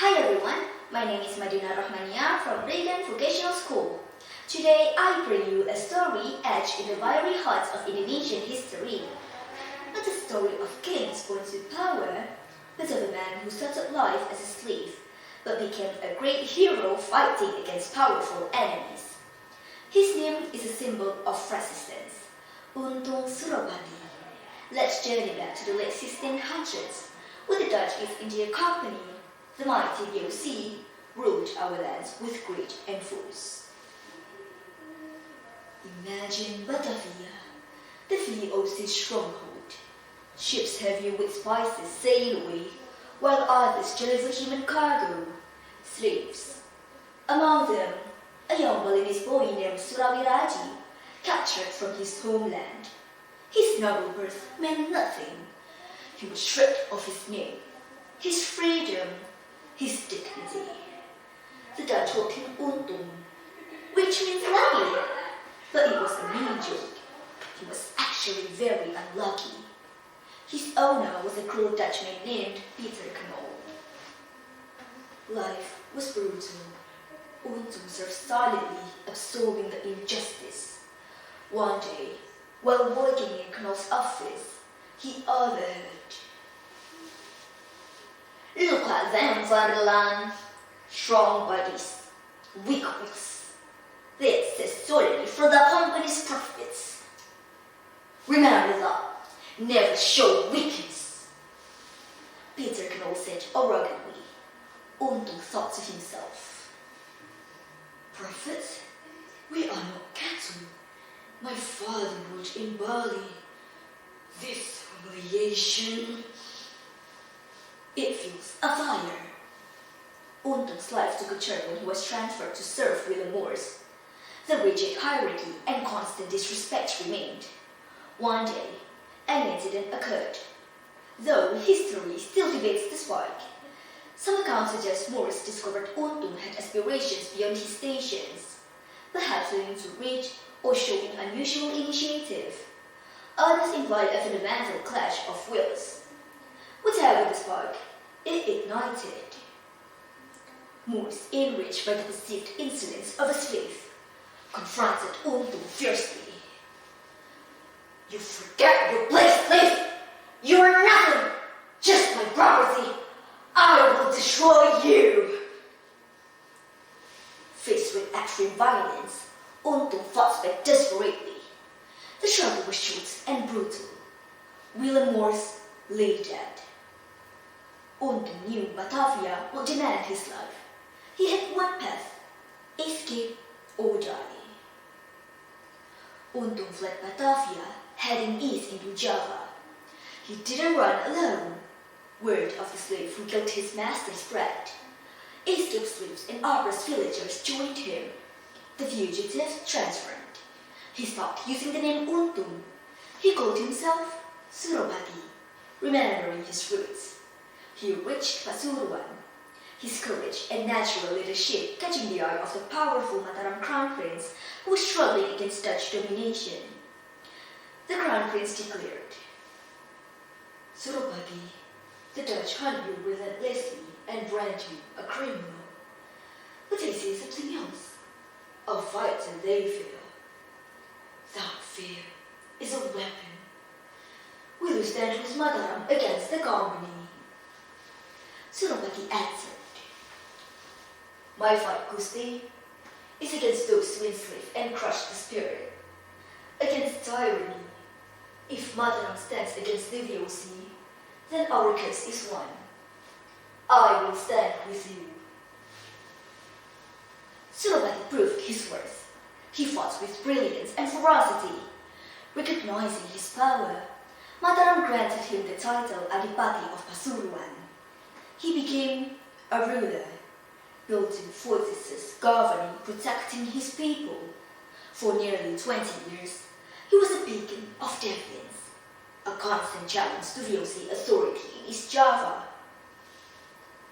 Hi everyone, my name is Madina from Prigen Vocational School. Today I bring you a story etched in the fiery hearts of Indonesian history. Not a story of kings born to power, but of a man who started life as a slave, but became a great hero fighting against powerful enemies. His name is a symbol of resistance, Untung Surabadi. Let's journey back to the late 1600s, when the Dutch East India Company, the mighty VOC, ruled our lands with greed and force. Imagine Batavia, the VOC's stronghold. Ships heavy with spices sail away, while others deliver human cargo, slaves. Among them, a young Balinese boy named Surawiraji, captured from his homeland. His noble birth meant nothing. He was stripped of his name, his freedom, his dignity. The Dutch called him Untung, which means lucky, but it was a mean joke. He was actually very unlucky. His owner was a cruel Dutchman named Peter Knol. Life was brutal. Untung served silently, absorbing the injustice. One day, while working in Knol's office, he overheard. Look at them, Vaderland. Strong bodies, weak wills. They exist solely for the company's profits. Remember that. Never show weakness. Peter Knol said arrogantly. Untung thought to himself. Profit? We are not cattle. My father ruled in Bali. This humiliation. It fuels a fire. Untung's life took a turn when he was transferred to serve with the Moors. The rigid hierarchy and constant disrespect remained. One day, an incident occurred. Though history still debates the spark, some accounts suggest Moors discovered Untung had aspirations beyond his stations, perhaps willing to reach or showing unusual initiative. Others implied a fundamental clash of wills. Whatever the spark, it ignited. Moors, enraged by the perceived insolence of a slave, confronted Untung fiercely. You forget your place, slave! You are nothing! Just my property! I will destroy you! Faced with extreme violence, Untung fought back desperately. The struggle was short and brutal. Willem Moors lay dead. Untung knew Batavia would demand his life. He had one path, escape or die. Untung fled Batavia, heading east into Java. He didn't run alone. Word of the slave who killed his master spread. Escaped slaves and oppressed villagers joined him. The fugitive transformed. He stopped using the name Untung. He called himself Surabadi, remembering his roots. He reached Pasuruan. His courage and natural leadership catching the eye of the powerful Mataram Crown Prince who was struggling against Dutch domination. The Crown Prince declared, Surabadi, the Dutch hunt you relentlessly and brand you a criminal. But I say something else. I'll fight till they fear. That fear is a weapon. Will you stand with Mataram against the company? Surabadi answered, my fight, Gusti, is against those who enslave and crush the spirit, against tyranny. If Mataram stands against the VOC, then our cause is won. I will stand with you. Surabadi proved his worth. He fought with brilliance and ferocity. Recognizing his power, Mataram granted him the title Adipati of Pasuruan. He became a ruler, building fortresses, governing, protecting his people. For nearly 20 years, he was a beacon of defiance, a constant challenge to VOC authority in East Java.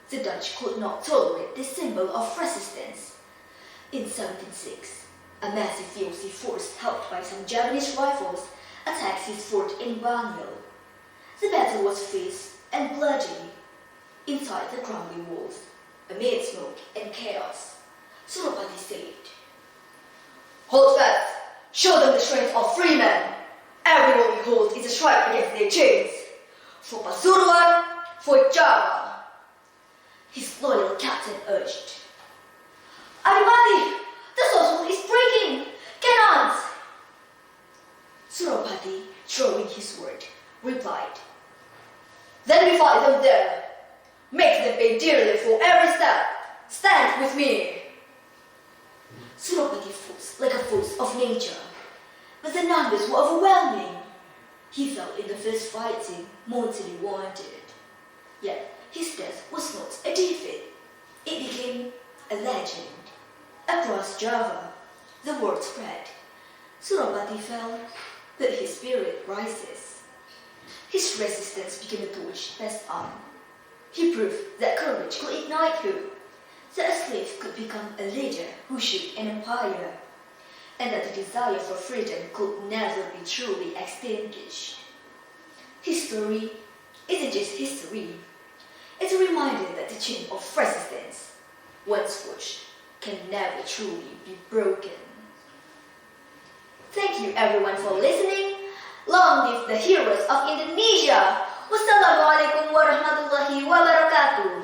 The Dutch could not tolerate this symbol of resistance. In 1706, a massive VOC force helped by some Japanese rifles attacked his fort in Banyul. The battle was fierce and bloody. Inside the crumbling walls, Amid smoke and chaos, Surapati said, "Hold fast! Show them the strength of free men! Every war we hold is a strike against their chains! For Pasuruan, for Java!" His loyal captain urged. "Adipati, the sword is breaking! Cannot!" Surapati, throwing his sword, replied, "Then we fight them there! Make them pay dearly for every step! Stand with me!" Surapati fought like a force of nature, but the numbers were overwhelming. He fell in the first fighting, mortally wounded. Yet his death was not a defeat. It became a legend. Across Java, the word spread. Surapati fell, but his spirit rises. His resistance became a torch passed on. He proved that courage could ignite hope, that a slave could become a leader who shook an empire, and that the desire for freedom could never be truly extinguished. His story isn't just history. It's a reminder that the chain of resistance, once forged, can never truly be broken. Thank you everyone for listening. Long live the heroes of Indonesia. Wassalamualaikum warahmatullahi wabarakatuh.